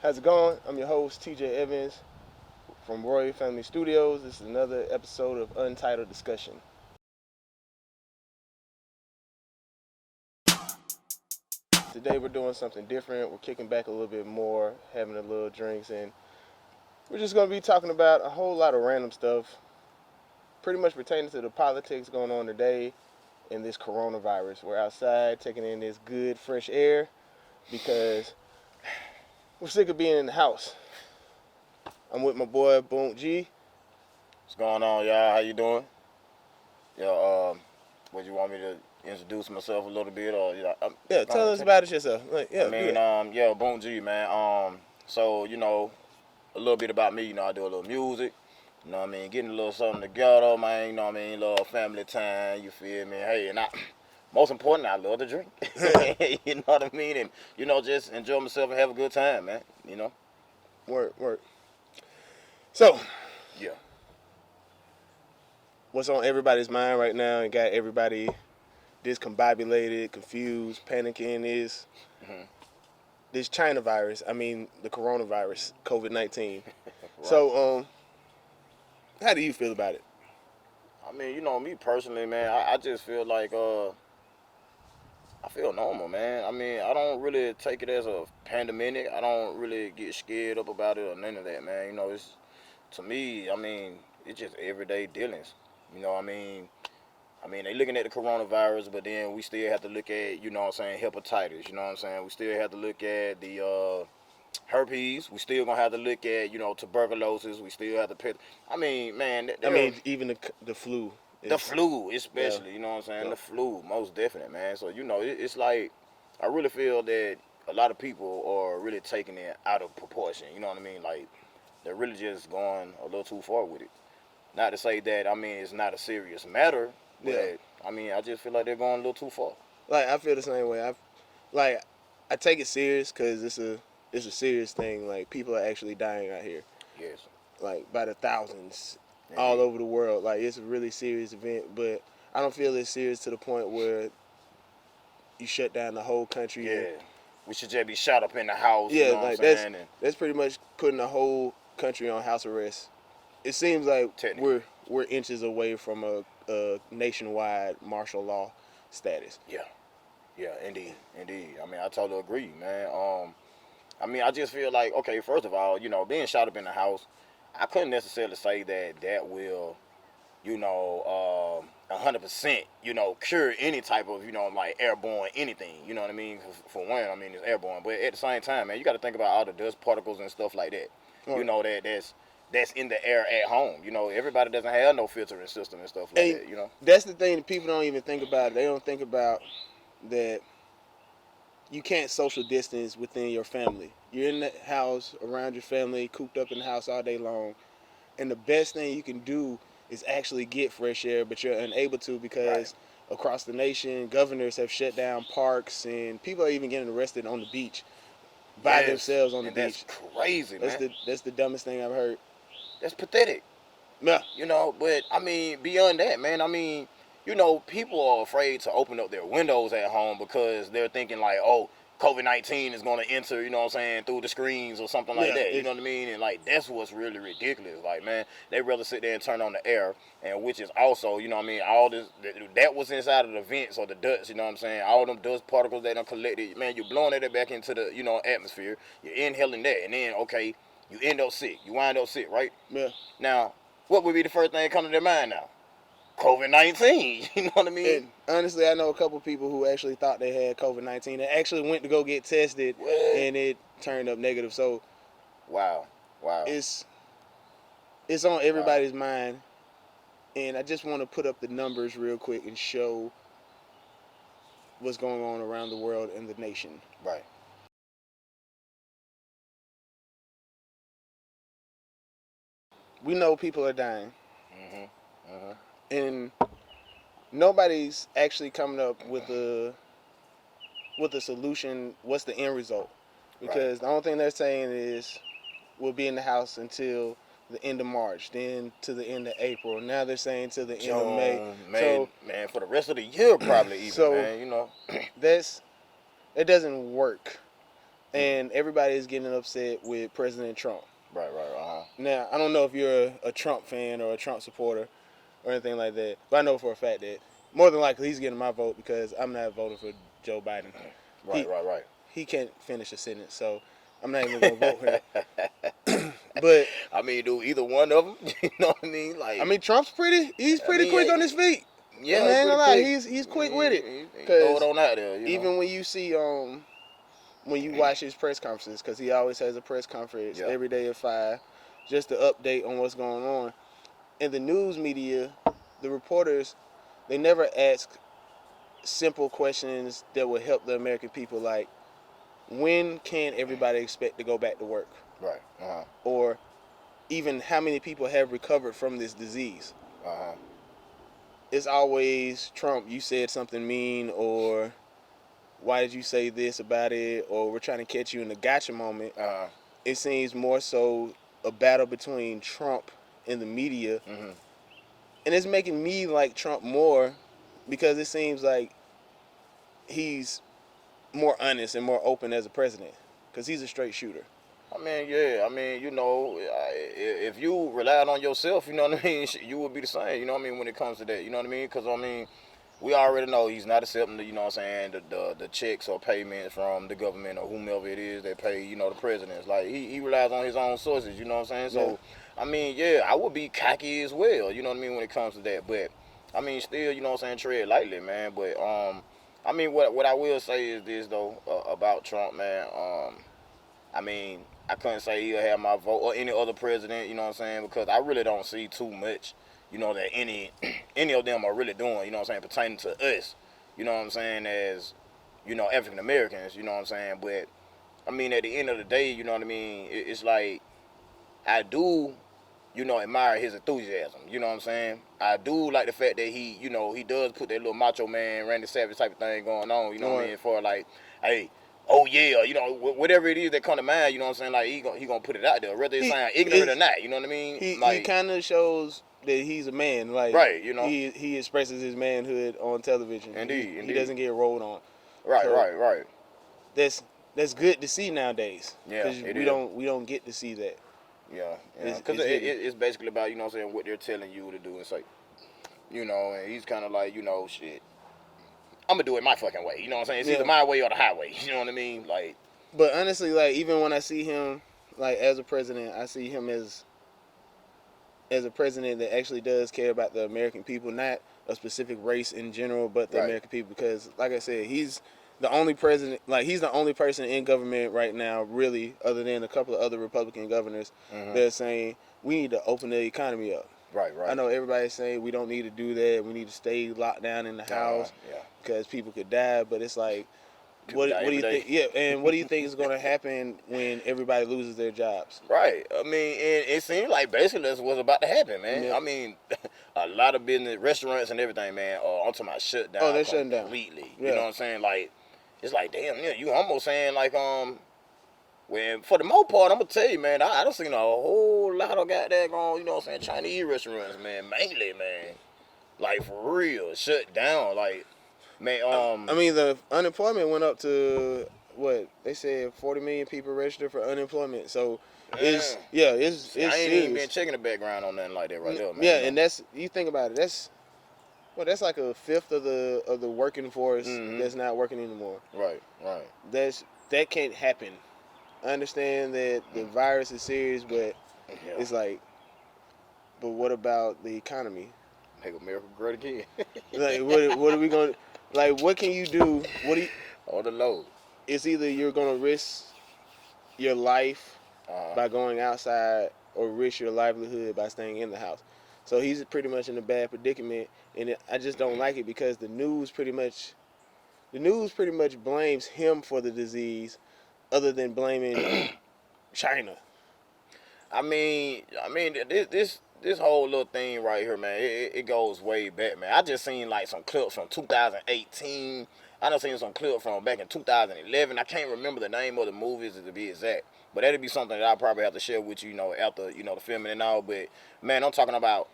How's it going? I'm your host, TJ Evans from Roy Family Studios. This is another episode of Untitled Discussion. Today we're doing something different. We're kicking back a little bit more, having a little drinks, and we're just going to be talking about a whole lot of random stuff, pretty much pertaining to the politics going on today and this coronavirus. We're outside taking in this good, fresh air because we're sick of being in the house. I'm with my boy, Boom G. What's going on, y'all? How you doing? Yeah, would you want me to introduce myself a little bit, or Yeah, go tell ahead, us about it yourself. I Do mean, that. yeah, Boom G, man. So a little bit about me. I do a little music. You know what I mean? Getting a little something together, man. You know what I mean? Little family time. You feel me? Hey, and most important, I love to drink. You know what I mean? And just enjoy myself and have a good time, man. Work. So, Yeah. what's on everybody's mind right now and got everybody discombobulated, confused, panicking is Hmm. this China virus. I mean, the coronavirus, COVID-19. Right. So, how do you feel about it? I mean, me personally, man. I just feel like I feel normal, man. I mean, I don't really take it as a pandemic. I don't really get scared up about it or none of that, man. It's to me. I mean, it's just everyday dealings. You know, what I mean, they looking at the coronavirus, but then we still have to look at, what I'm saying, hepatitis. You know what I'm saying? We still have to look at the herpes. We still gonna have to look at, tuberculosis. We still have to put. I mean, man, I mean, even the flu. the Is, flu, yeah, especially, you know what I'm saying? yeah. The flu, most definite, man. So, it's like, I really feel that a lot of people are really taking it out of proportion. You know what I mean? Like, they're really just going a little too far with it. Not to say that, I mean, it's not a serious matter, Yeah. but, I mean, I just feel like they're going a little too far. Like I feel the same way. Like I take it serious because it's a serious thing. Like people are actually dying out here, Yes, like by the thousands, all indeed. over the world. Like it's a really serious event, but I don't feel it's serious to the point where you shut down the whole country and Yeah. We should just be shot up in the house, you yeah, know what I'm like saying? And that's pretty much putting the whole country on house arrest. It seems like technically, we're inches away from a nationwide martial law status. yeah. Yeah, indeed, indeed. I mean, I totally agree, man. I mean, I just feel like, okay, first of all, being shot up in the house, I couldn't necessarily say that will, 100%, cure any type of, like airborne anything. You know what I mean? For one, I mean, it's airborne, but at the same time, man, you got to think about all the dust particles and stuff like that. Right. That's in the air at home. Everybody doesn't have no filtering system and stuff like And that. that's the thing that people don't even think about. They don't think about that you can't social distance within your family. You're in the house around your family, cooped up in the house all day long, and the best thing you can do is actually get fresh air, but you're unable to Right. because across the nation, governors have shut down parks, and people are even getting arrested on the beach by Yes, themselves on the and that's beach. crazy, man. That's the dumbest thing I've heard. That's pathetic. Yeah, But I mean, beyond that, man, I mean, people are afraid to open up their windows at home because they're thinking like, oh, COVID-19 is going to enter, you know what I'm saying, through the screens or something like yeah, that. You know what I mean? And like, that's what's really ridiculous. Like, man, they rather sit there and turn on the air, and which is also, you know what I mean, all this, that was inside of the vents or the dust, you know what I'm saying? All them dust particles that are collected, man, you're blowing that back into the, atmosphere. You're inhaling that, and then, okay, you end up sick. You wind up sick, right? yeah. Now, what would be the first thing that come to their mind now? COVID-19. You know what I mean? And honestly, I know a couple people who actually thought they had COVID-19 and actually went to go get tested, What? and it turned up negative. So Wow. Wow. it's it's on Wow. everybody's mind, and I just want to put up the numbers real quick and show what's going on around the world and the nation. Right. We know people are dying, Mhm. Mhm. and nobody's actually coming up with a solution. What's the end result? Right. Because the only thing they're saying is we'll be in the house until the end of March, then to the end of April. Now they're saying to the end of May. June, So May, man, for the rest of the year, probably even, so man. that's it doesn't work. and everybody is getting upset with President Trump. Right, right, Now, I don't know if you're a Trump fan or a Trump supporter or anything like that, but I know for a fact that more than likely he's getting my vote because I'm not voting for Joe Biden. right, right. He can't finish a sentence, so I'm not even gonna vote for him. But I mean, do either one of them? You know what I mean? Like, I mean, Trump's he's I pretty mean, quick on his feet. I yeah, mean, he I ain't pretty gonna lie, quick. he's quick with it. He throw it Cause on out there, you know. even when you see when you watch his press conferences, because he always has a press conference every day at 5, just to update on what's going on. In the news media, the reporters, they never ask simple questions that will help the American people, like when can everybody expect to go back to work, Right. or even how many people have recovered from this disease. It's always Trump. You said something mean, or why did you say this about it, or we're trying to catch you in the gotcha moment. It seems more so a battle between Trump and the media, and it's making me like Trump more because it seems like he's more honest and more open as a president because he's a straight shooter. I mean, yeah. I mean, you know, if you relied on yourself, you know what I mean, you would be the same. You know what I mean when it comes to that. You know what I mean? Because I mean, we already know he's not accepting the, you know what I'm saying, the checks or payments from the government or whomever it is that pay, you know, the presidents. Like he relies on his own sources. You know what I'm saying? So, I mean, yeah, I would be cocky as well. You know what I mean when it comes to that. But I mean, still, you know what I'm saying, tread lightly, man. But I mean, what I will say is this though about Trump, man. I mean, I couldn't say he'll have my vote or any other president, you know what I'm saying, because I really don't see too much, you know, that any of them are really doing, you know what I'm saying, pertaining to us, you know what I'm saying, as, you know, African Americans, you know what I'm saying. But I mean, at the end of the day, you know what I mean, it's like I do, you know, admire his enthusiasm, you know what I'm saying. I do like the fact that he, you know, he does put that little macho man, Randy Savage type of thing going on, you know what I mean, for like, hey, oh yeah, you know, whatever it is that come to mind, you know what I'm saying, like he gonna put it out there, whether it sound ignorant or not, you know what I mean. He kind of shows that he's a man, like right, you know, he expresses his manhood on television. Indeed. He doesn't get rolled on. Right, so right. That's good to see nowadays. Yeah, we don't get to see that. Yeah, because it's basically about, you know what I'm saying, what they're telling you to do and say, you know, and he's kind of like, you know, shit, I'm gonna do it my fucking way, you know what I'm saying. It's either my way or the highway, you know what I mean, like. But honestly, like even when I see him, like as a president, I see him as a president that actually does care about the American people, not a specific race in general, but the American people. Because, like I said, he's the only president, like he's the only person in government right now, really, other than a couple of other Republican governors, that are saying we need to open the economy up. Right. I know everybody's saying we don't need to do that. We need to stay locked down in the house because people could die. But it's like, what do you think? Yeah, and what do you think is going to happen when everybody loses their jobs? Right. I mean, and it seemed like basically that's what's about to happen, man. Yeah. I mean, a lot of business, restaurants and everything, man, I'm talking about shut down. Oh, they're shutting down completely. Yeah. You know what I'm saying? Like, it's like, damn, yeah, you almost saying like, when for the most part, I'm gonna tell you, man, I done seen a whole lot of goddamn, you know what I'm saying, Chinese restaurants, man, mainly, man, like for real, shut down, like, man. I mean, the unemployment went up to what they said, 40 million people registered for unemployment. So it's See, I ain't serious. even been checking the background on nothing like that right there, man. Yeah, and that's, you think about it, that's like a fifth of the working force that's not working anymore. Right. That can't happen. I understand that the virus is serious, but it's like, but what about the economy? Make America great again. Like, what are we going to, like, what can you do? What do you, on the low. It's either you're going to risk your life by going outside or risk your livelihood by staying in the house. So he's pretty much in a bad predicament, and I just don't like it because the news pretty much blames him for the disease, other than blaming China. I mean, this whole little thing right here, man, it goes way back, man. I just seen like some clips from 2018. I done seen some clips from back in 2011. I can't remember the name of the movies to be exact, but that'd be something that I'll probably have to share with you, you know, after, you know, the filming and all. But man, I'm talking about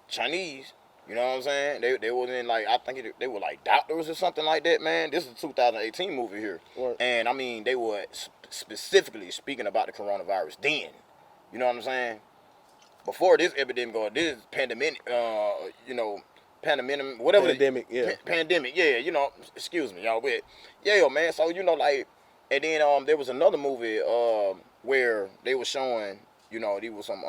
Chinese You know what I'm saying? They was in like, I think they were like doctors or something like that, man. This is a 2018 movie here, What? and I mean they were specifically speaking about the coronavirus then. You know what I'm saying? Before this epidemic or this pandemic, you know, pandemic, whatever Pandemic, yeah. pandemic, yeah, you know, excuse me, y'all, but yeah, man. So you know, like, and then there was another movie where they were showing, you know, there was some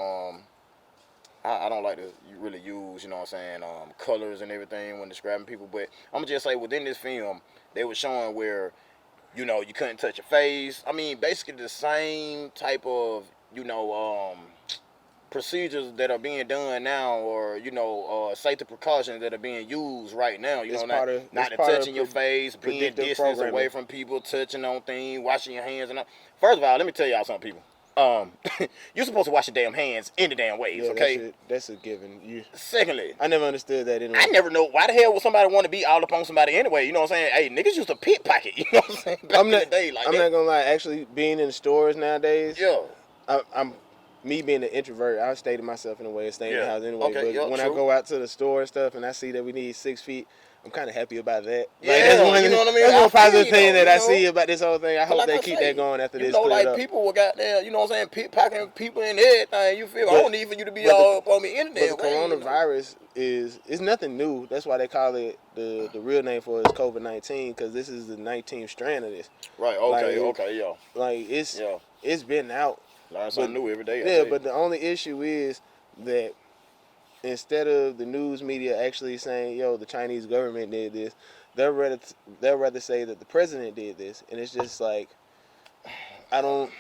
I don't like to really use, you know what I'm saying, colors and everything when describing people, but I'm gonna just say within this film, they were showing where, you know, you couldn't touch your face. I mean, basically the same type of, you know, procedures that are being done now, or you know, safety precautions that are being used right now. You It's know, not it's part touching of your face, being predictive distance programming. away from people, touching on things, washing your hands, and all. First of all, let me tell y'all something, people. You're supposed to wash your damn hands in the damn ways, Yeah, okay? that's a given. Secondly, I never understood that I anyway. never know why the hell would somebody want to be all up on somebody anyway. You know what I'm saying? Hey, niggas used to pickpocket. You know what I'm saying? Back I'm in not. the day, like I'm that. not gonna lie. Actually, being in stores nowadays, Yeah, I'm me being an introvert. I stay to myself in a way and stay in the yeah. house anyway. Okay, But yeah, when I true. go out to the store and stuff, and I see that we need 6 feet, I'm kind of happy about that. Like Yeah, you know what I mean? that's I one feel positive you thing though, that you I know. see about this whole thing. I Cause hope like they I keep that say, going after you this know, cleared like up. people were got there, you know what I'm saying, pickpocketing people and everything. You feel? I But don't need for you to be but the all up on me in the but the damn way, you know. coronavirus is nothing new. That's why they call it the real name for it is COVID-19 because this is the 19th strand of this. Right? Like Okay. it, Okay. Yeah. like Yeah. it's been out, Learn but something new every day. I yeah, tell you. but the only issue is that instead of the news media actually saying, "Yo, the Chinese government did this," they'll rather they'll rather say that the president did this, and it's just like I don't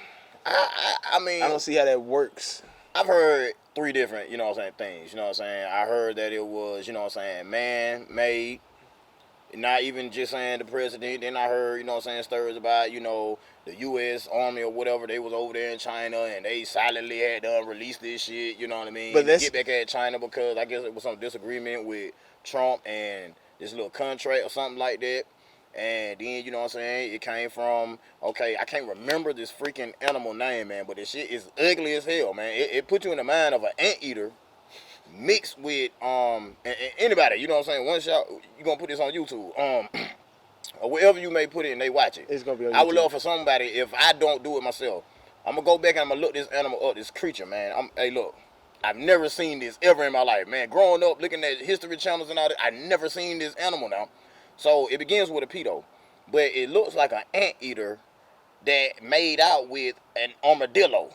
I I mean, don't see how that works. I've heard three different, you know what I'm saying, things. You know what I'm saying. I heard that it was, you know what I'm saying, man made. Not even just saying the president. Then I heard, you know what I'm saying, stories about, you know, the U.S. Army or whatever. They was over there in China and they silently had done released this shit, you know what I But mean, to that's get back at China because I guess it was some disagreement with Trump and this little contract or something like that. And then, you know what I'm saying, it came from, okay, I can't remember this freaking animal name, man, but this shit is ugly as hell, man. It puts you in the mind of an anteater mixed with and anybody, you know what I'm saying. Once y'all you gonna put this on YouTube, or wherever you may put it and they watch it. it's gonna be on I would YouTube. love for somebody if I don't do it myself. I'm gonna go back and I'm gonna look this animal up, this creature, man. Hey, look, I've never seen this ever in my life, man. Growing up, looking at history channels and all that, I never seen this animal now. So it begins with a pedo, but it looks like an anteater that made out with an armadillo.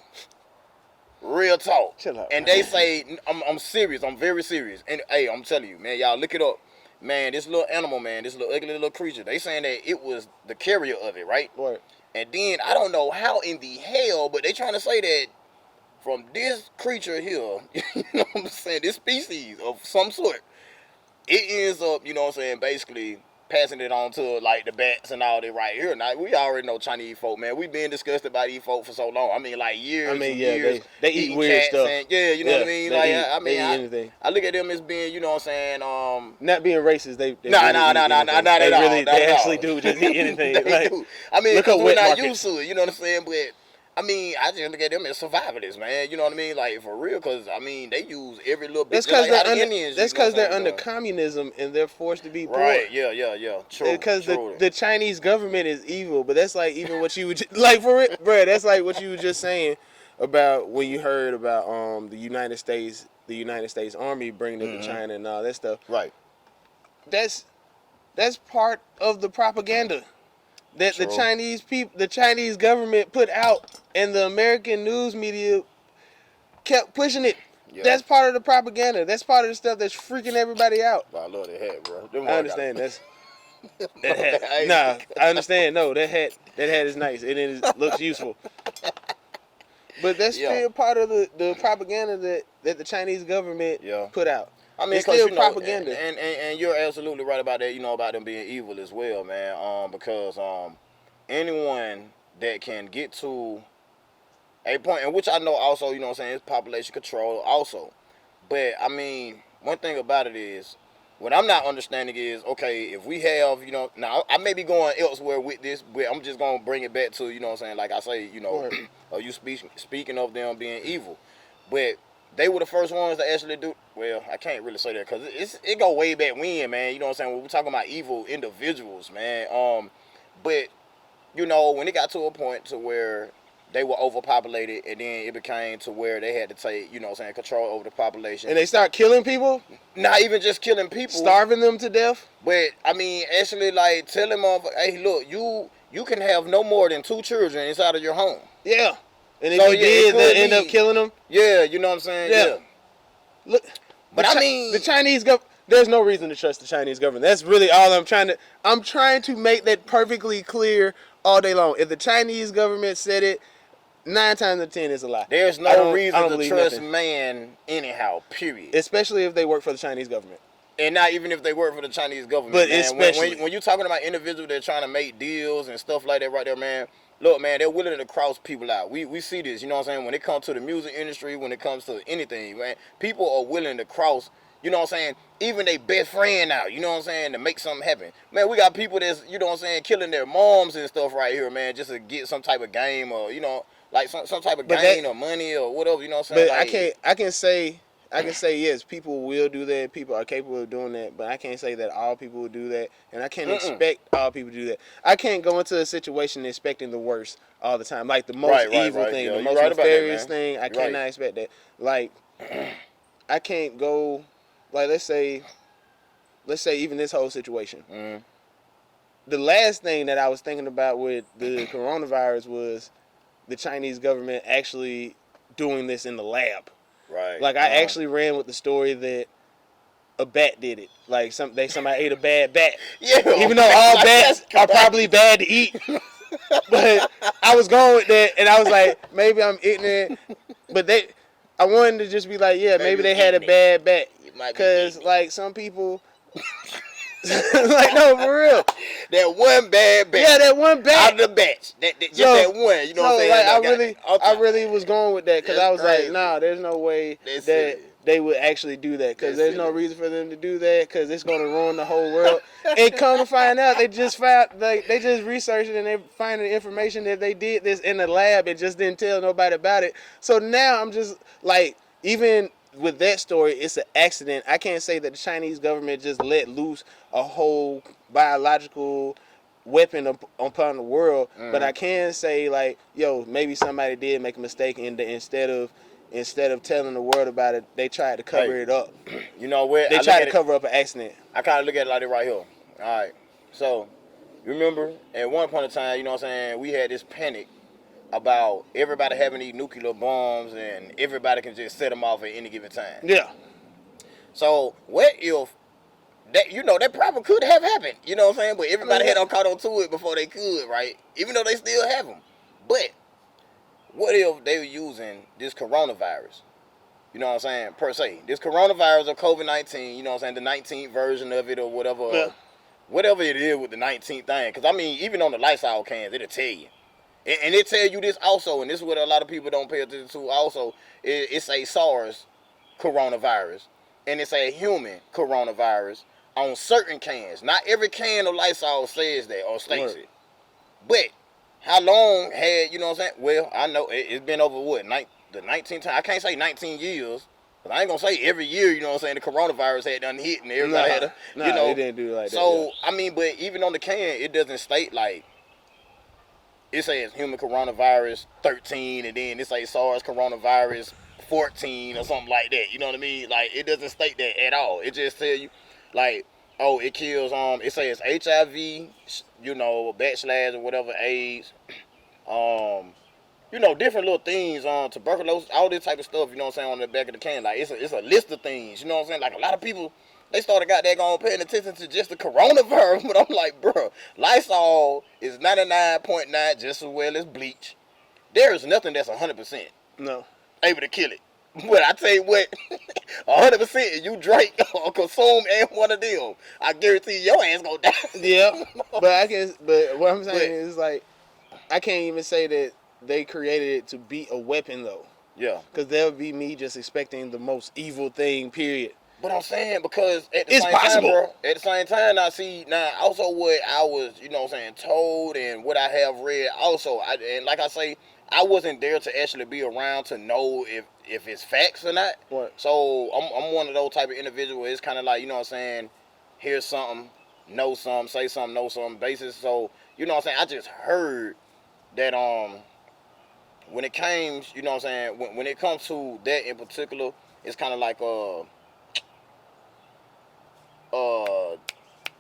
Real talk. Chill out, And man. they say, I'm serious. I'm very serious. And hey, I'm telling you, man, y'all look it up. Man, this little animal, man, this little ugly little creature, they saying that it was the carrier of it, right? What? And then I don't know how in the hell, but they trying to say that from this creature here, you know what I'm saying, this species of some sort, it ends up, you know what I'm saying, basically passing it on to like the bats and all that right here. Now we already know Chinese folk, man. We've been disgusted by these folk for so long. I mean, like I years mean, and yeah, years they eat eating weird cats stuff. and yeah, you know what I Yeah, mean. Like I they mean, eat anything. I look at them as being, you know what I'm saying. Not being racist, they Nah, really nah, eat nah, nah, nah, anything. not They at all, really not they at actually all. do just eat anything. They Like do. I mean, look cause up we're wet not used markets. to it. You know what I'm saying? But I mean, I just look at them as survivalists, man. You know what I mean? Like for real, cause I mean, they use every little bit, That's just because like how they're the under. Indians, That's you know what because I'm saying, they're was under doing. communism and they're forced to be poor. Right? Yeah, yeah, yeah. True, Because true. the Chinese government is evil, but that's like even what you would like for it, bro. That's like what you were just saying about when you heard about the United States Army bringing it to Mm-hmm. China and all that stuff. Right. That's that's part of the propaganda that True. the Chinese government put out, and the American news media kept pushing it. Yeah. That's part of the propaganda. That's part of the stuff that's freaking everybody out. But I love that hat, bro. Them I boy got understand. That's that no, hat. I Nah, ain't- I understand. No, that hat is nice and looks useful. But that's Yeah. still part of the propaganda that the Chinese government Yeah. put out. I mean, It's cause still you know, propaganda. and you're absolutely right about that. You know about them being evil as well, man. Because anyone that can get to a point, and which I know also, you know what I'm saying, is population control also. But I mean, one thing about it is, what I'm not understanding is, okay, if we have, you know, now I may be going elsewhere with this, but I'm just gonna bring it back to, you know what I'm saying, like I say, you know, Right. you speaking of them being evil, but they were the first ones to actually do. Well, I can't really say that because it go way back when, man. You know what I'm saying? When we're talking about evil individuals, man. But you know, when it got to a point to where they were overpopulated, and then it became to where they had to take, you know what I'm saying, control over the population. And they start killing people? Not even just killing people. Starving them to death? But, I mean, actually, like, telling them, hey, look, you can have no more than 2 children inside of your home. Yeah. And if you did, they end up killing them? Yeah, you know what I'm saying? Yeah. Look, but I mean, the Chinese government, there's no reason to trust the Chinese government. That's really all I'm trying to make that perfectly clear all day long. If the Chinese government said it, 9 times out of 10 is a lie. There's no reason to trust man anyhow, period. Especially if they work for the Chinese government. And not even if they work for the Chinese government. But man. especially. When you're talking about individuals that are trying to make deals and stuff like that right there, man, look, man, they're willing to cross people out. We see this, you know what I'm saying? When it comes to the music industry, when it comes to anything, man, people are willing to cross, you know what I'm saying, even their best friend out, you know what I'm saying, to make something happen. Man, we got people that's, you know what I'm saying, killing their moms and stuff right here, man, just to get some type of game or, you know, like some type of gain or money or whatever, you know what I'm saying? But like, I can say yes, people will do that. People are capable of doing that, but I can't say that all people will do that, and I can't expect all people to do that. I can't go into a situation expecting the worst all the time, like the most evil thing, the most nefarious thing. I cannot expect that. Like, I can't go. Like, let's say even this whole situation. The last thing that I was thinking about with the coronavirus was the Chinese government actually doing this in the lab. Right. Like, I actually ran with the story that a bat did it. Like, somebody ate a bad bat. Yeah. Even though all bats are probably bad to eat. But I was going with that, and I was like, maybe I'm ignorant. But I wanted to just be like, yeah, maybe they had a bad bat. Because, like, some people... like, no, for real. That one bad bat. Yeah, that one bat. Out of the batch. That one. You know what I'm saying? Like, I really was going with that because I was like, nah, there's no way that they would actually do that because there's no reason for them to do that because it's going to ruin the whole world. And come to find out, they just researched it and they find the information that they did this in the lab and just didn't tell nobody about it. So now I'm just like, even with that story, it's an accident. I can't say that the Chinese government just let loose a whole biological weapon upon the world, but I can say, like, yo, maybe somebody did make a mistake, and instead of telling the world about it, they tried to cover it up. You know what? They tried to cover up an accident. I kind of look at it like this right here. All right. So, remember, at one point in time, you know what I'm saying, we had this panic about everybody having these nuclear bombs and everybody can just set them off at any given time. Yeah. So, what if that, you know, that probably could have happened, you know what I'm saying? But everybody had caught on to it before they could, right? Even though they still have them. But what if they were using this coronavirus? You know what I'm saying? Per se. This coronavirus or COVID-19, you know what I'm saying? The 19th version of it or whatever. Yeah. Whatever it is with the 19th thing. Because, I mean, even on the Lysol cans, it'll tell you. And it tell you this also, and this is what a lot of people don't pay attention to also, it's a SARS coronavirus, and it's a human coronavirus on certain cans. Not every can of Lysol says that or states it. But how long had, you know what I'm saying? Well, I know it's been over what, the 19 times. I can't say 19 years, but I ain't going to say every year, you know what I'm saying, the coronavirus had done hit and everybody had a, you know. It didn't do it like that. So, I mean, but even on the can, it doesn't state like, it says human coronavirus 13, and then it says SARS coronavirus 14 or something like that. You know what I mean? Like, it doesn't state that at all. It just tell you, like, oh, it kills, it says HIV, you know, backslash or whatever, AIDS, you know, different little things, tuberculosis, all this type of stuff, you know what I'm saying, on the back of the can. Like, it's a list of things, you know what I'm saying? Like, a lot of people, they started paying attention to just the coronavirus, but I'm like, bro, Lysol is 99.9 just as well as bleach. There is nothing that's 100% able to kill it. But I tell you what, 100% you drink or consume and one of them, I guarantee your ass gonna die. Yeah, but what I'm saying is, like, I can't even say that they created it to be a weapon though. Yeah. Because that would be me just expecting the most evil thing, period. But I'm saying, because at the same time, I see now also what I was, you know what I'm saying, told and what I have read also. And like I say, I wasn't there to actually be around to know if it's facts or not. What? So I'm one of those type of individuals. It's kind of like, you know what I'm saying, hear something, know something, say something, know something basis. So you know what I'm saying. I just heard that when it came, you know what I'm saying, when it comes to that in particular, it's kind of like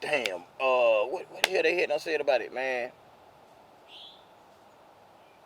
damn, what the hell they had done said about it, man?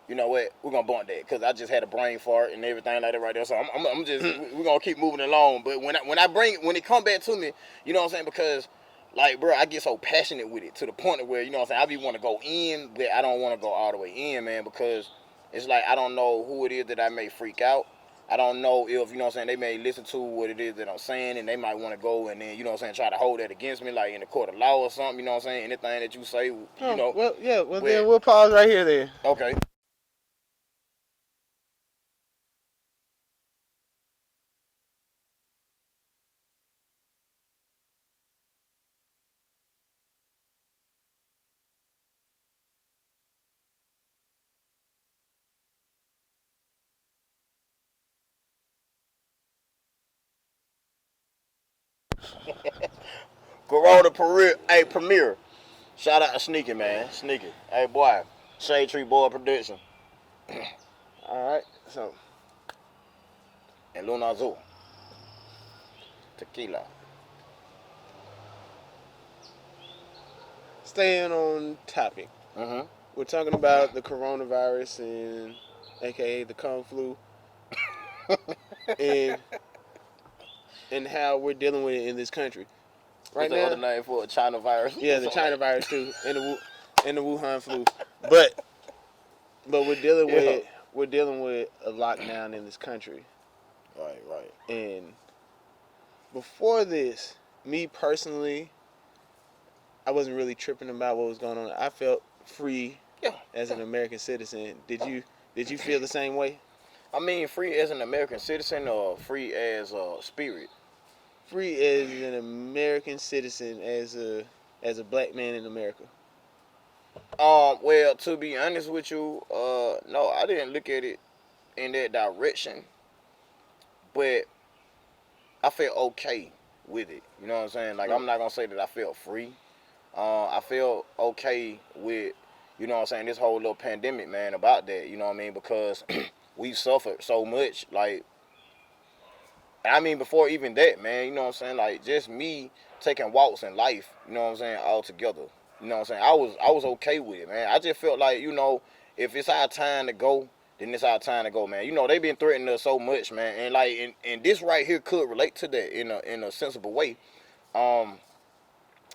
You know what? We're gonna bump that because I just had a brain fart and everything like that right there. So I'm just we're gonna keep moving along. But when it come back to me, you know what I'm saying? Because like, bro, I get so passionate with it to the point of where, you know what I'm saying, I be want to go in, but I don't want to go all the way in, man, because it's like I don't know who it is that I may freak out. I don't know if, you know what I'm saying, they may listen to what it is that I'm saying, and they might want to go and then, you know what I'm saying, try to hold that against me, like in the court of law or something, you know what I'm saying, anything that you say, you know. Well, yeah. Well, But, then we'll pause right here. Then. okay. Corona premiere. Shout out to Sneaky, man. Sneaky. Hey, boy. Shade Tree Boy Production. All right. So And Luna Azul. Tequila. staying on topic, Mm-hmm. we're talking about the coronavirus and, aka the Kung flu, and how we're dealing with it in this country right What's the other now. name for a China virus? Yeah, the China virus too, and the Wuhan flu, but we're dealing Yeah. with a lockdown in this country. Right. And before this, me personally, I wasn't really tripping about what was going on. I felt free Yeah. as an American citizen. Did you feel the same way? I mean, free as an American citizen or free as a spirit? Free as an American citizen, as a black man in America. Well, to be honest with you, no, I didn't look at it in that direction, but I felt okay with it. You know what I'm saying? Like, I'm not gonna say that I felt free. I felt okay with, you know what I'm saying, this whole little pandemic, man, about that. You know what I mean? Because we suffered so much. Like, I mean, before even that, man, you know what I'm saying? Like, just me taking walks in life, you know what I'm saying, all together. You know what I'm saying? I was okay with it, man. I just felt like, you know, if it's our time to go, then it's our time to go, man. You know, they've been threatening us so much, man. And like, and this right here could relate to that in a sensible way. Um,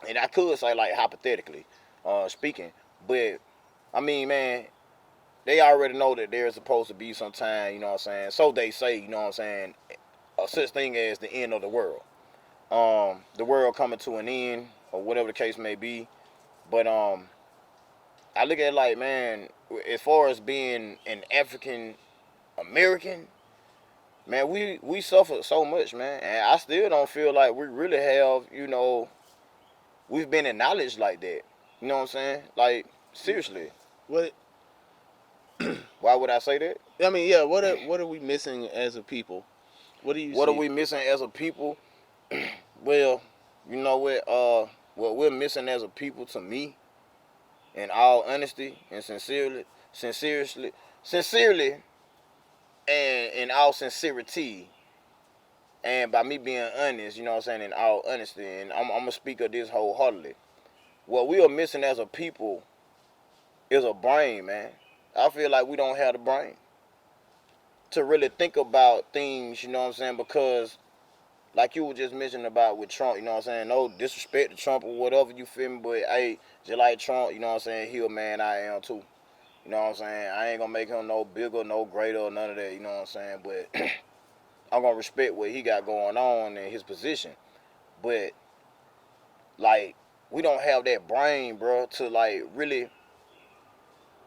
and I could say, like, hypothetically speaking, but I mean, man, they already know that there's supposed to be some time, you know what I'm saying? So they say, you know what I'm saying, a such thing as the end of the world. The world coming to an end, or whatever the case may be. But I look at it like, man, as far as being an African American, man, we suffered so much, man, and I still don't feel like we really have, you know, we've been acknowledged like that. You know what I'm saying? Like, seriously, What why would I say that? I mean, yeah. What are we missing as a people? What do you What are see? we missing as a people? Well, you know what we're missing as a people, to me, in all honesty and sincerely, and in all sincerity, and by me being honest, you know what I'm saying, in all honesty, and I'm gonna speak of this wholeheartedly. What we are missing as a people is a brain, man. I feel like we don't have the brain to really think about things, you know what I'm saying, because like you were just mentioning about with Trump, you know what I'm saying? No disrespect to Trump or whatever, you feel me? But hey, just like Trump, you know what I'm saying? He a man, I am too. You know what I'm saying? I ain't gonna make him no bigger, no greater, or none of that, you know what I'm saying? But I'm gonna respect what he got going on in his position. But like, we don't have that brain, bro, to like really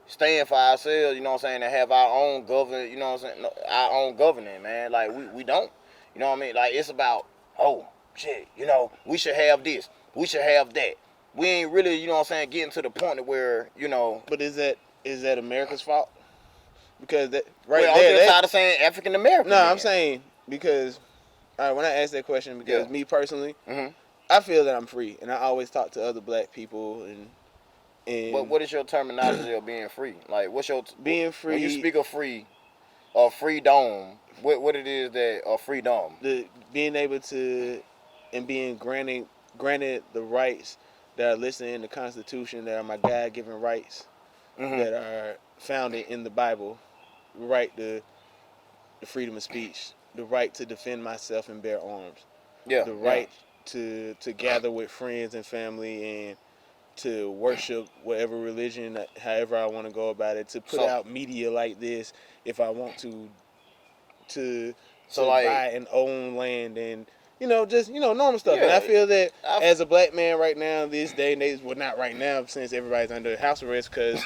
stand for ourselves, you know what I'm saying, and have our own govern, you know what I'm saying, our own governing, man. Like, we don't, you know what I mean? Like, it's about, oh, shit, you know, we should have this, we should have that. We ain't really, you know what I'm saying, getting to the point where, you know. But is that America's fault? because that right Well, I'm there, just tired of saying African American. no, I'm saying because when I asked that question, because me personally, Mm-hmm. I feel that I'm free, and I always talk to other black people, But and what is your terminology of being free? Like, what's your being when you free, speak of free or freedom? What it is that a freedom? being able to, and being granted the rights that are listed in the Constitution, that are my God-given rights, Mm-hmm. that are founded in the Bible, right to the freedom of speech, the right to defend myself and bear arms, Yeah, the yeah. right to gather with friends and family and to worship whatever religion, however I want to go about it, to put So, out media like this if I want to so to like, buy and own land and just normal stuff. And I yeah, feel that I. as a black man right now, this day and age, well, not right now since everybody's under house arrest because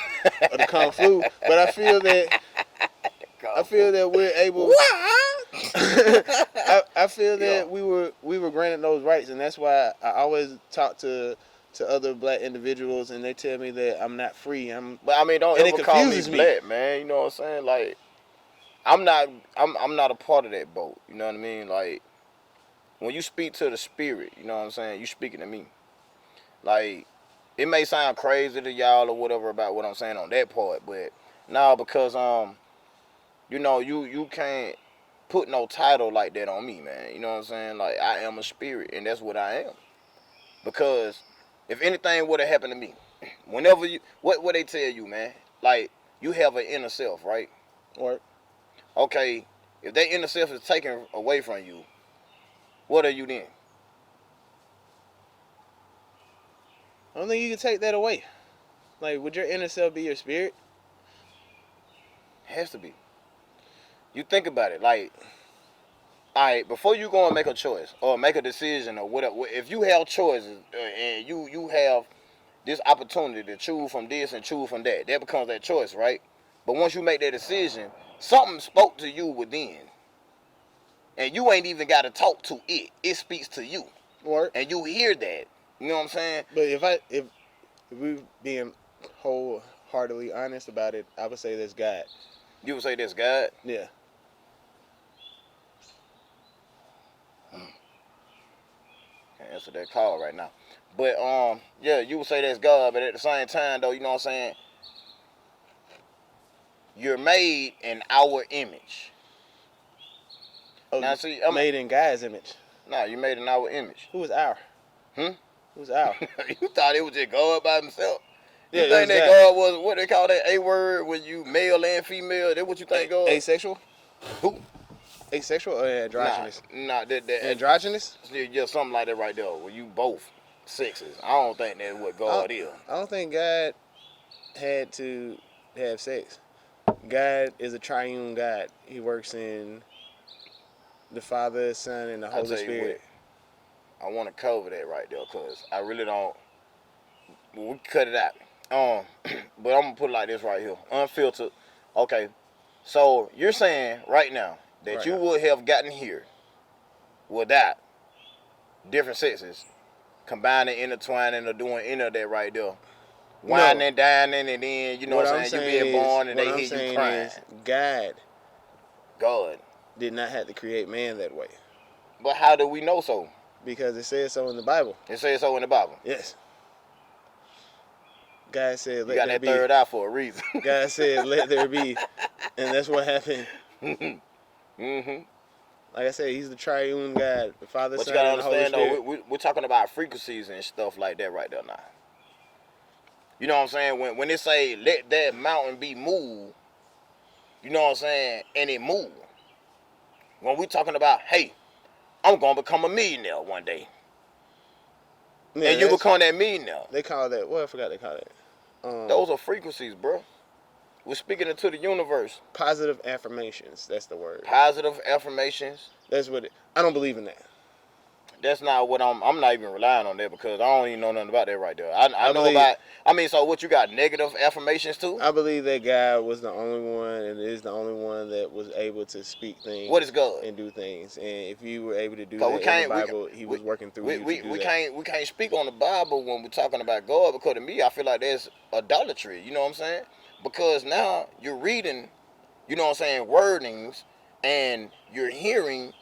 of the kung flu, but I feel that we're able. What? I feel Yeah. that we were granted those rights, and that's why I always talk to other black individuals, and they tell me that I'm not free. But I mean, don't And it ever call me confuses me. black, man. You know what I'm saying? Like, I'm not. I'm not a part of that boat. You know what I mean? Like, when you speak to the spirit, you know what I'm saying? You speaking to me. Like, it may sound crazy to y'all or whatever about what I'm saying on that part, but no, because you can't put no title like that on me, man. You know what I'm saying? Like, I am a spirit, and that's what I am. Because if anything would have happened to me, whenever what they tell you, man, like, you have an inner self, right? Or Okay, if that inner self is taken away from you, what are you then? I don't think you can take that away. Like, would your inner self be your spirit? Has to be. You think about it, like, all right, before you go and make a choice or make a decision or whatever, if you have choices and you have this opportunity to choose from this and choose from that, that becomes that choice, right? But once you make that decision, something spoke to you within, and you ain't even got to talk to it. It speaks to you, Or and you hear that. You know what I'm saying? but if we being wholeheartedly honest about it, I would say that's God. You would say that's God. Yeah. Can't answer that call right now. But yeah, you would say that's God, but at the same time though, you know what I'm saying? You're made in our image. Oh, Now see, made in God's image. nah, you made in our image. Who is our? Hmm? Who's our? You thought it was just God by himself. Yeah, You it think was that God. God was what they call that A word when you male and female? That what you think God? Asexual? Who? Asexual or Nah, androgynous? nah, that Androgynous? just something like that right there. Where you both sexes. I don't think that's what I God don't, is. I don't think God had to have sex. God is a triune God. He works in the Father, Son, and the I Holy tell you what, Spirit. I want to cover that right there, cause I really don't. We cut it out. Um, but I'm gonna put it like this right here, unfiltered. Okay, so you're saying right now that Right you now. would have gotten here without different sexes combining, intertwining, or doing any of that right there. No. Whining, dining, and then, you know what I'm saying, you being born and What they I'm hear you saying crying. is God God. did not have to create man that way But how do we know so? because it says so in the Bible. It says so in the Bible. Yes. God said, You "Let got there that be." third eye for a reason. God said, "Let there be," and that's what happened. Mm-hmm. Like I said, He's the triune God, the Father, But you Son, gotta and the Holy understand though, Spirit. we're talking about frequencies and stuff like that right there now. You know what I'm saying? When they say let that mountain be moved, you know what I'm saying, and it move. When we talking about, hey, I'm gonna become a millionaire one day, Yeah, and you become that millionaire. they call that. What I forgot they call it. Those are frequencies, bro. We're speaking into the universe. Positive affirmations. That's the word. Positive affirmations. That's what I don't believe in that. That's not what I'm not even relying on that because I don't even know nothing about that right there. I I know believe about, I mean, so what, you got negative affirmations too? I believe that God was the only one and is the only one that was able to speak What things is God? and do things. And if you were able to do Cause we that in the can't Bible, He was working through you to do that. we can't speak on the Bible when we're talking about God, because to me I feel like there's idolatry. You know what I'm saying? Because now you know what I'm saying, wordings, and you're hearing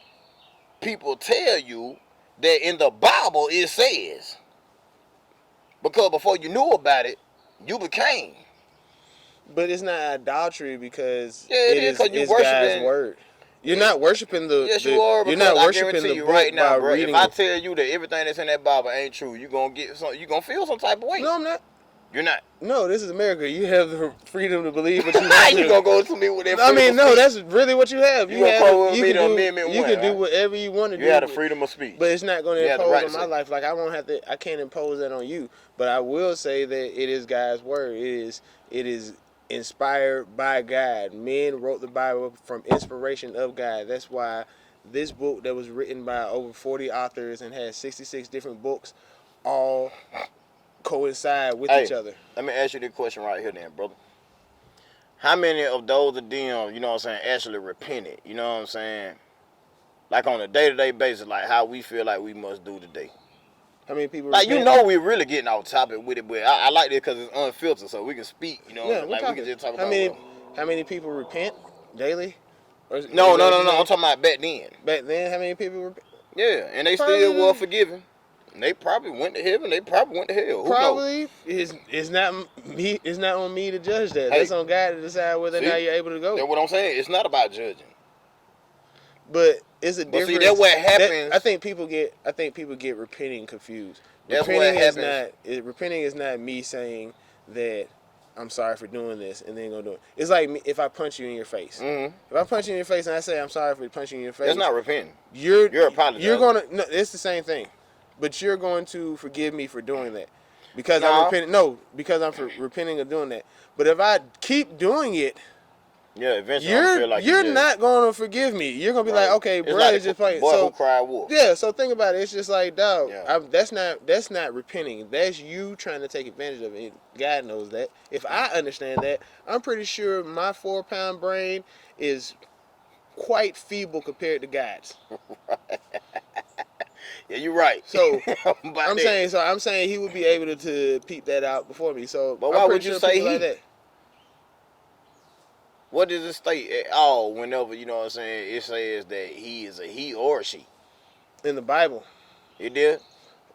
people tell you that in the Bible it says. Because before you knew about it, you became. But it's not idolatry because Yeah, it is because you it's God's worshiping. word. You're not worshiping Yes, you are, you're because not I worshiping guarantee the you right book now, by bro. If reading I it. tell you that everything that's in that Bible ain't true, you gonna get some. You gonna feel some type of way. No, I'm not. You're not. No, this is America. You have the freedom to believe what you want You to. gonna go to me with that I freedom mean, of no, speech? that's really what you have. You gonna quote You me can to do Amendment you 1, can do right? whatever you want to You do. have the freedom of speech. But it's not going to You have the impose right on to my say. life. Like I can't impose that on you. But I will say that it is God's word. It is inspired by God. Men wrote the Bible from inspiration of God. That's why this book that was written by over 40 authors and has 66 different books all coincide with each Hey, other. let me ask you this question right here, then, brother. How many of those of them, you know what I'm saying, actually repented? You know what I'm saying? Like on a day-to-day basis, like how we feel like we must do today. How many people Like, you repent? know, we're really getting off topic with it, but I like this because it's unfiltered, so we can speak. You know what I'm Yeah, saying? we're Like, we talking. can just talk How about many whatever. how many people repent daily? Or is No, that no, what no, you no. I'm saying? talking about back then. Back then, how many people repent? Yeah, and they still were Probably forgiven. And they probably went to heaven. They probably went to hell. Who knows? probably it's not me. It's not on me to judge that. That's Hey, on God to decide whether or see, not you're able to that's go. what I'm saying. It's not about judging. But it's a But see, that's difference. what That happens. I think people get repenting confused. That's what happens. Repenting is not me saying that I'm sorry for doing this and then go do it. It's like me, if I punch you in your face. Mm-hmm. If I punch you in your face and I say I'm sorry for punching you in your That's face, not repenting. you're You're apologizing. gonna no, it's the same thing, but you're going to forgive me for doing that because I'm Nah. repenting. No, because I'm repenting of doing that. But if I keep doing it, Yeah, eventually I'm gonna feel like you you're just not gonna forgive me. You're gonna be like, right. okay, It's bro, like it's the just playing. boy who So cried wolf. yeah, so think about it. It's just like, dog, Yeah. that's not repenting. That's you trying to take advantage of it. God knows that. If I understand that, I'm pretty sure my 4-pound brain is quite feeble compared to God's. Yeah, you're right. So About that. I'm saying he would be able to peep that out before me. So But I'm why pretty would you sure say people like he? that. What does it state at all whenever, you know what I'm saying, it says that he is a he or a she? In the Bible. It did?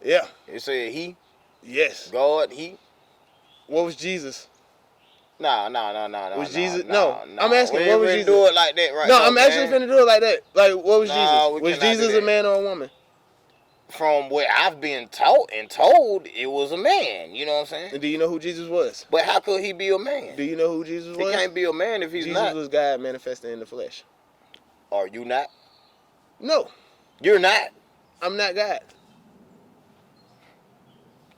Yeah. It said he, Yes. God, he. What was Jesus? Nah. Was Jesus? No. I'm We asking, what ain't was finna Jesus? do it like that right No, now, I'm actually man. finna do it like that. Like, what was Nah, Jesus? we Was cannot do Jesus a that. man or a woman? From what I've been taught and told, it was a man. You know what I'm saying? And do you know who Jesus was? But how could he be a man? Do you know who Jesus He was? can't be a man if he's Jesus not. was God manifested in the flesh. Are you not? No, You're not. I'm not God.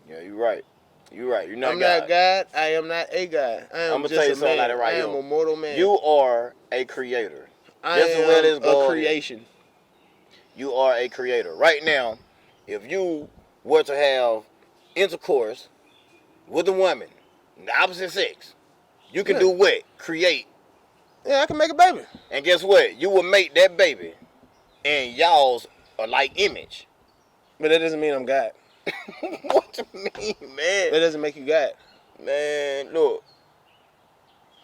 Yeah, you're right. You're right. You're not I'm not God. God. I am not a God. I I'm am gonna tell just you a something like man. that right I am here. a mortal man. You are a creator. I Just as well am as a God is. creation. You are a creator. Right now, if you were to have intercourse with a woman, the opposite sex, you can Yeah. do what? Create. Yeah, I can make a baby. And guess what? You will make that baby and y'all's alike image. But that doesn't mean I'm God. What you mean, man? That doesn't make you God. Man, look.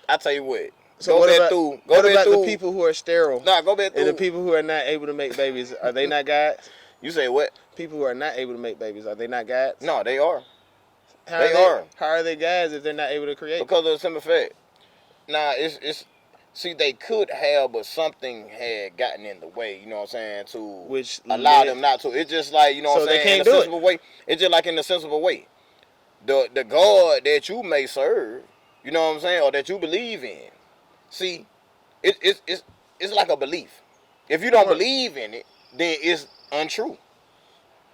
I tell you what. So Go back through. Go what back about the through. people who are sterile Nah, go back and the through. people who are not able to make babies? Are they not gods? You say what? People who are not able to make babies, are they not gods? No, they are. How They are. How are they gods if they're not able to create? Because of the simple fact. Nah, it's see, they could have, but something had gotten in the way, you know what I'm saying, to Which allow led- them not to. It's just like, you know So what I'm they saying, in a can't do it. sensible way. It's just like in a sensible way. The God that you may serve, you know what I'm saying, or that you believe in. See, it's like a belief. If you don't Right. believe in it, then it's untrue.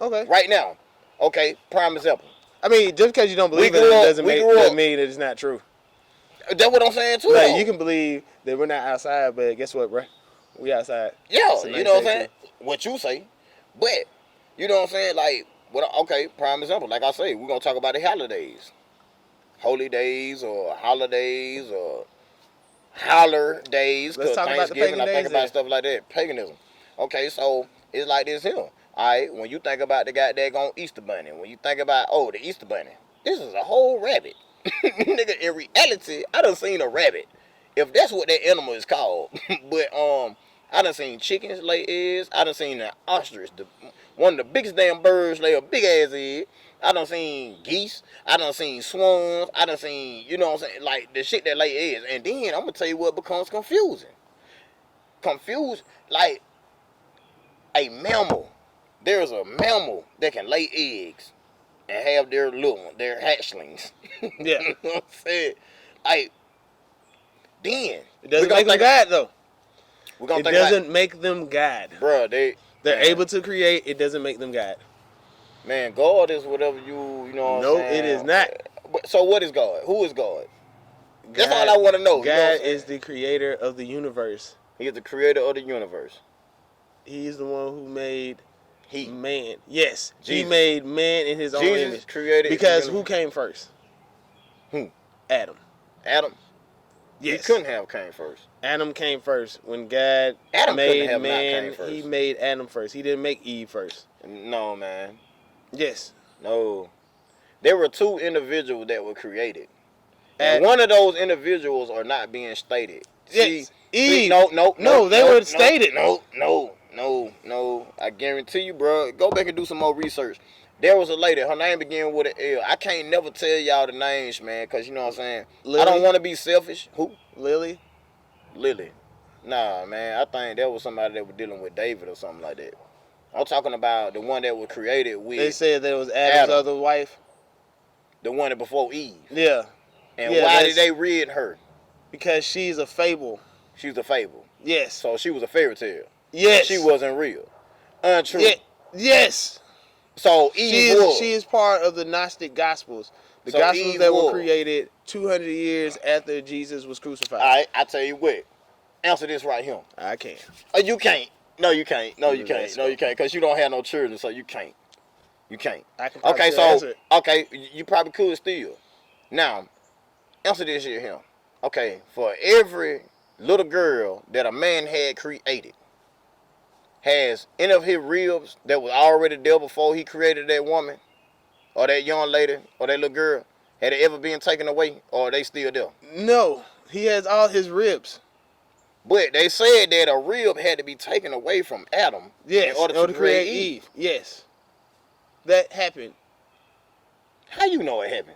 Okay. Right now. Okay, prime example. I mean, just because you don't believe in it doesn't mean that it's not true. That's what I'm saying too. Like, Though. you can believe that we're not outside, but guess what, bro? We outside. Yeah, It's a you nice know what I'm day, saying? What you say. But, you know what I'm saying? Like, okay, prime example. Like I say, we're going to talk about the holidays. Holy days or holidays or holler days. Let's Because talk about the Thanksgiving, pagan I think days about then. stuff like that. Paganism. Okay, so it's like this here. All right, when you think about the goddamn Easter bunny, when you think about, oh, the Easter bunny, this is a whole rabbit. Nigga, in reality, I done seen a rabbit. if that's what that animal is called. But I done seen chickens lay eggs. I done seen an ostrich, one of the biggest damn birds, lay a big ass egg. I done seen geese. I done seen swans. I done seen, you know what I'm saying, like the shit that lay eggs. And then I'm gonna tell you what becomes confusing. Confused, like a mammal. There's a mammal that can lay eggs and have their little one, their hatchlings. Yeah. You know what I'm saying? Like, then It doesn't make them God, though. It doesn't make them God. Bruh, they're able to create. It doesn't make them God. Man, God is whatever you know what I'm saying? No, it is not. So what is God? Who is God? That's all I want to know. God is the creator of the universe. He is the creator of the universe. He is the one who made man. Yes, Jesus. He made man in His own image. Created because who came first? Who? Adam. Adam? Yes. He couldn't have came first. Adam came first. When God made man, He made Adam first. He didn't make Eve first. No, man. Yes. No. There were two individuals that were created. And one of those individuals are not being stated. Yes. Eve. No, they were stated. No. I guarantee you, bro. Go back and do some more research. There was a lady. Her name began with an L. I can't never tell y'all the names, man, because you know what I'm saying? Lily? I don't want to be selfish. Who? Lily? Nah, man. I think that was somebody that was dealing with David or something like that. I'm talking about the one that was created with... They said that it was Adam's other wife? The one that before Eve. Yeah. And why did they rid her? Because she's a fable. She's a fable. Yes. So she was a fairy tale. Yes. She wasn't real. Untrue. Yes. So Eve she is part of the Gnostic Gospels. The Gospels that were created 200 years after Jesus was crucified. All right, I tell you what. Answer this right here. I can't. You can't. No, you can't. No, you can't. No, you can't. Because you don't have no children, so you can't. You can't. I can answer it. Okay, you probably could still. Now, answer this here. Okay, for every little girl that a man had created, has any of his ribs that was already there before he created that woman, or that young lady, or that little girl, had it ever been taken away, or are they still there? No, he has all his ribs. But they said that a rib had to be taken away from Adam in order to create Eve. Yes. That happened. How you know it happened?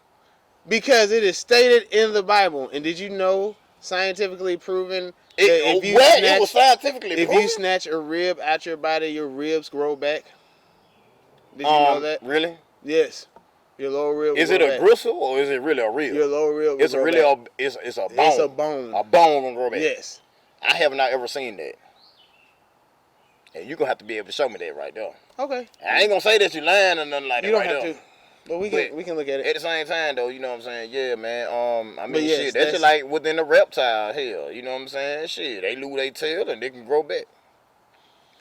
Because it is stated in the Bible. And did you know, scientifically proven, it was scientifically proven? If you snatch a rib out your body, your ribs grow back? Did you know that? Really? Yes. Your lower rib. Is it a gristle or is it really a rib? Your lower rib. It's a really back. It's a bone. It's a bone. A bone gonna grow back. Yes. I have not ever seen that. And you're gonna have to be able to show me that right there. Okay. I ain't gonna say that you're lying or nothing like that. You don't have to. But we can look at it. At the same time though, you know what I'm saying? Yeah, man. I mean yes, shit, that's just like within the reptile, hell, you know what I'm saying? Shit, they lose their tail and they can grow back.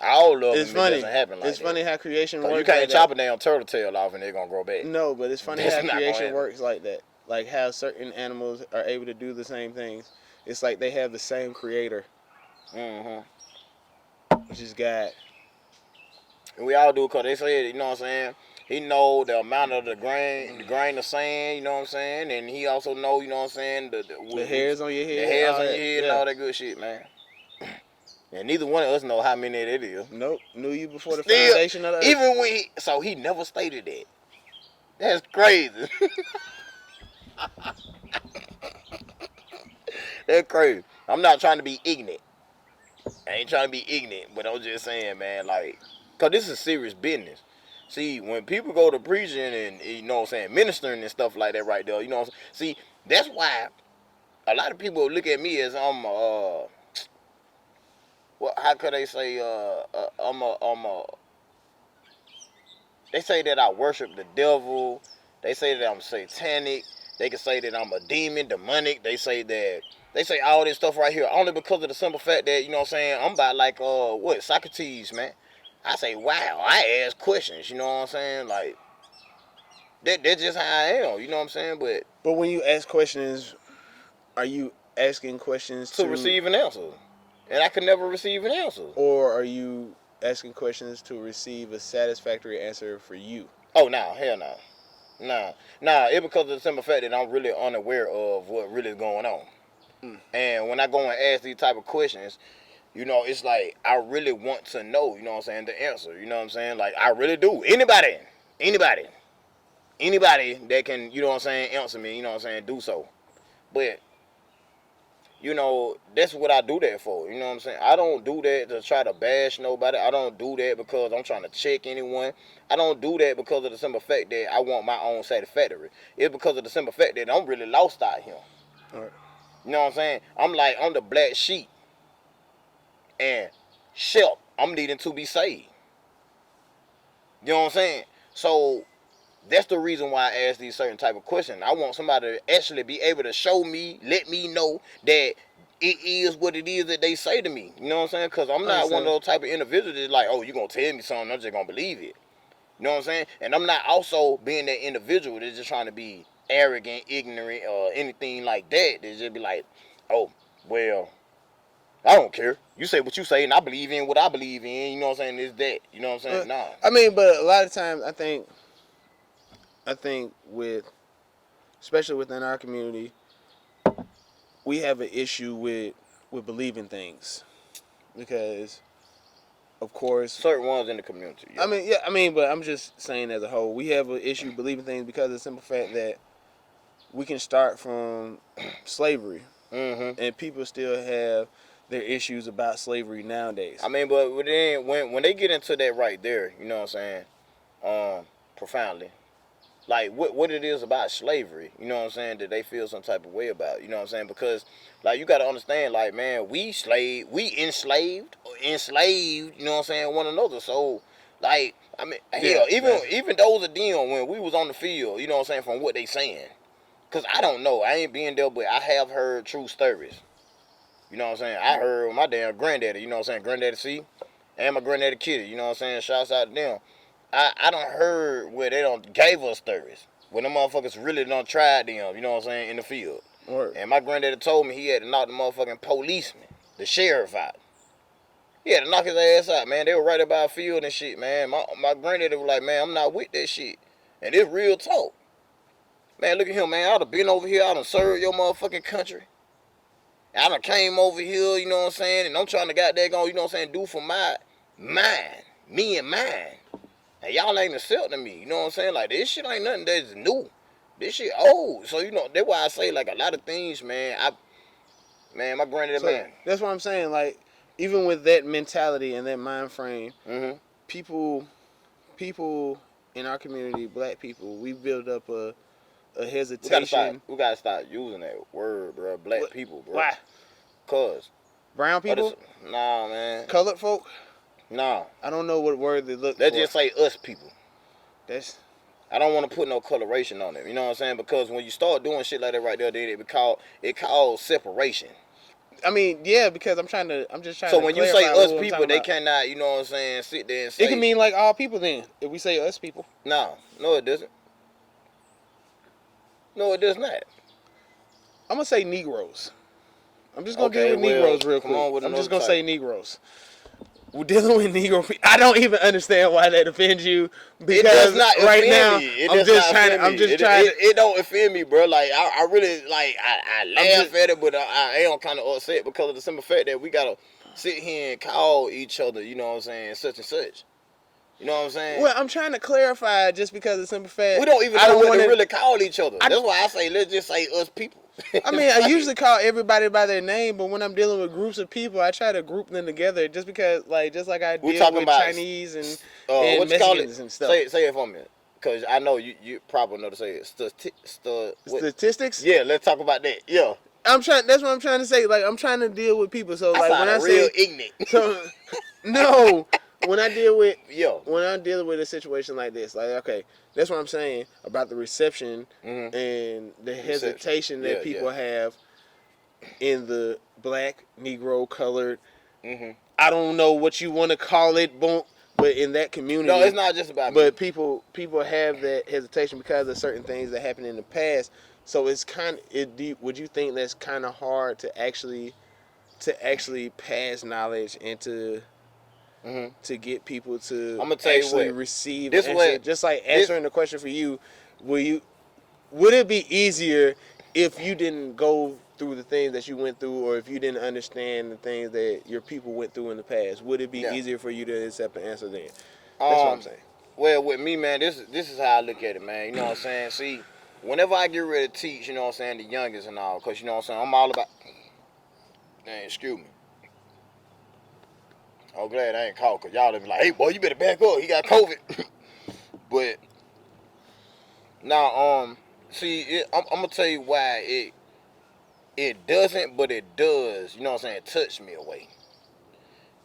All of them, it doesn't happen like that. It's funny how creation works. You can't chop a damn turtle tail off and they're gonna grow back. No, but it's funny how creation works like that. Like how certain animals are able to do the same things. It's like they have the same creator. Which is God. And we all do, because they say, you know what I'm saying, he know the amount of the grain of sand, you know what I'm saying, and he also know, you know what I'm saying, the hairs on your head. The hairs on your head and all that good shit, man. And neither one of us know how many it is. Nope. Knew you before the foundation of the earth. Even when so he never stated that. That's crazy. That's crazy. I'm not trying to be ignorant. I ain't trying to be ignorant, but I'm just saying, man, like, because this is serious business. See, when people go to preaching and, you know what I'm saying, ministering and stuff like that right there, you know what I'm saying? See, that's why a lot of people look at me as I'm, how could they say, they say that I worship the devil. They say that I'm satanic. They can say that I'm a demon, demonic. They say all this stuff right here only because of the simple fact that, you know what I'm saying, I'm about like, Socrates, man. I say, wow, I ask questions, you know what I'm saying? Like, that's just how I am, you know what I'm saying? But when you ask questions, are you asking questions to receive an answer? And I could never receive an answer. Or are you asking questions to receive a satisfactory answer for you? Oh, no, hell no. Nah, it's because of the simple fact that I'm really unaware of what really is going on. And when I go and ask these type of questions, you know, it's like I really want to know, you know what I'm saying, the answer. You know what I'm saying? Like I really do. Anybody that can, you know what I'm saying, answer me, you know what I'm saying, do so. But you know, that's what I do that for. You know what I'm saying? I don't do that to try to bash nobody. I don't do that because I'm trying to check anyone. I don't do that because of the simple fact that I want my own satisfactory. It's because of the simple fact that I'm really lost out here. All right. You know what I'm saying? I'm the black sheep. And Shep, I'm needing to be saved. You know what I'm saying? So that's the reason why I ask these certain type of questions. I want somebody to actually be able to show me, let me know that it is what it is that they say to me. You know what I'm saying? Because I'm not one of those type of individuals that's like, oh, you going to tell me something, I'm just going to believe it. You know what I'm saying? And I'm not also being that individual that's just trying to be arrogant, ignorant, or anything like that. That's just be like, oh, well, I don't care. You say what you say, and I believe in what I believe in. You know what I'm saying? It's that. You know what I'm saying? Nah. I mean, but a lot of times, I think especially within our community, we have an issue with believing things because, of course, Certain ones in the community. Yeah. I mean, but I'm just saying as a whole, we have an issue believing things because of the simple fact that we can start from slavery, and people still have their issues about slavery nowadays. I mean, but then when they get into that right there, you know what I'm saying, profoundly, like what it is about slavery, you know what I'm saying, that they feel some type of way about, you know what I'm saying, because like you got to understand, like man, we enslaved, you know what I'm saying, one another. So like I mean, hell, even those of them when we was on the field, you know what I'm saying, from what they saying, cause I don't know, I ain't been there, but I have heard true stories. You know what I'm saying? I heard my damn granddaddy, you know what I'm saying, granddaddy C, and my granddaddy Kitty, you know what I'm saying, shouts out to them. I done heard where they done gave us stories. When them motherfuckers really done tried them, you know what I'm saying, in the field. Word. And my granddaddy told me he had to knock the motherfucking policeman, the sheriff out. He had to knock his ass out, man. They were right about a field and shit, man. My granddaddy was like, man, I'm not with that shit. And it's real talk. Man, look at him, man. I done been over here. I done served your motherfucking country. I done came over here, you know what I'm saying, and I'm trying to goddamn go, you know what I'm saying, do for me and mine. And y'all ain't accepting me, you know what I'm saying? Like, this shit ain't nothing that's new. This shit old. So, you know, that's why I say, like, a lot of things, man, my granddaddy, So man. that's what I'm saying. Like, even with that mentality and that mind frame, people in our community, black people, we build up a hesitation. We gotta start using that word, bro. Black people, bro. Why? Cause brown people? Nah, man. Colored folk? Nah. I don't know what word they look Let's for. just say us people. I don't want to put no coloration on it. You know what I'm saying? Because when you start doing shit like that right there, then it calls separation. I mean, yeah, because I'm just trying to. So when you say us people, they cannot, you know what I'm saying, sit there and say. It can mean like all people then. If we say us people. No, it doesn't. No, it does not. I'm gonna say Negroes. I'm just gonna deal with Negroes real quick. I'm just gonna say Negroes. We're dealing with Negro people. I don't even understand why that offends you. Because it does not right offend now, me. I'm just trying to. It don't offend me, bro. Like I really like I laugh at it, but I am kind of upset because of the simple fact that we gotta sit here and call each other. You know what I'm saying? Such and such. You know what I'm saying? Well, I'm trying to clarify just because of the simple fact. We don't even know what to really call each other. That's why I say let's just say us people. I mean, I usually call everybody by their name, but when I'm dealing with groups of people, I try to group them together just because, like, just like I deal with Chinese and Mexicans and stuff. Say it for me, because I know you probably know to say it. Statistics? Yeah, let's talk about that. Yeah. That's what I'm trying to say. Like, I'm trying to deal with people. So, like, when I real say ignorant. So, no. When I deal with a situation like this, like, okay, that's what I'm saying about the reception and the hesitation that people have in the black, Negro, colored. I don't know what you want to call it, but in that community, no, it's not just about. But people have that hesitation because of certain things that happened in the past. So it's would you think that's kind of hard to actually pass knowledge into? To get people to actually receive this answer. Just like answering the question for you, would it be easier if you didn't go through the things that you went through, or if you didn't understand the things that your people went through in the past, would it be Yeah. easier for you to accept an answer then? That's what I'm Um. saying. Well, with me, man, this is how I look at it, man. You know what I'm saying? See, whenever I get ready to teach, you know what I'm saying, the youngest and all, cause you know what I'm saying, I'm all about. Man, excuse me. I'm glad I ain't caught, cause y'all be like, hey boy, you better back up. He got COVID. But now, see, I'm gonna tell you why it doesn't, but it does. You know what I'm saying? Touch me away.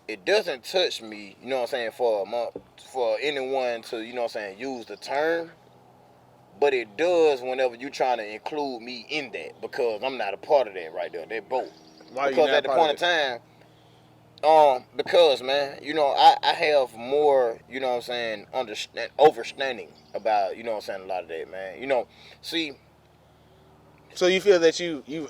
It doesn't touch me. You know what I'm saying? For anyone to, you know what I'm saying, use the term. But it does whenever you trying to include me in that, because I'm not a part of that right there. They both. Why are you Because not at the part of point in it? time, because man, you know, I have more, you know what I'm saying, understanding about, you know what I'm saying, a lot of that, man. You know, see, So you feel that you've